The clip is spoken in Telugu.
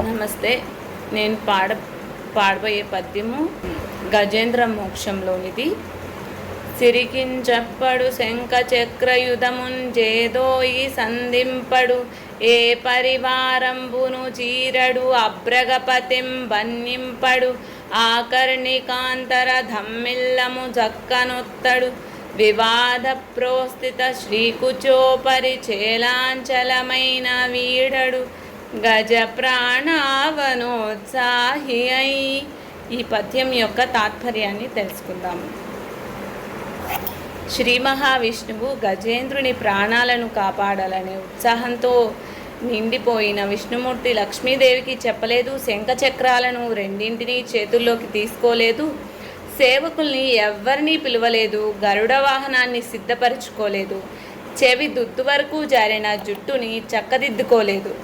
నమస్తే. నేను పాడబోయే పద్యము గజేంద్ర మోక్షంలోనిది. సిరికించప్పడు శంఖ చక్రయుధముంజేదోయి సంధింపడు, ఏ పరివారంబును చీరడు అబ్రగపతిం బన్నింపడు, ఆకర్ణికాంతర ధమ్మిల్లము జక్కనొత్తడు, వివాద ప్రోస్థిత శ్రీకుచోపరి చేలాంచలమైన వీడడు, గజ ప్రాణావనోత్సాహి అయి. ఈ పద్యం యొక్క తాత్పర్యాన్ని తెలుసుకుందాము. శ్రీ మహావిష్ణువు గజేంద్రుని ప్రాణాలను కాపాడాలనే ఉత్సాహంతో నిండిపోయిన విష్ణుమూర్తి లక్ష్మీదేవికి చెప్పలేదు. శంఖచక్రాలను రెండింటినీ చేతుల్లోకి తీసుకోలేదు. సేవకుల్ని ఎవ్వరినీ పిలవలేదు. గరుడ వాహనాన్ని సిద్ధపరచుకోలేదు. చెవి దుద్దు వరకు జారిన జుట్టుని చక్కదిద్దుకోలేదు.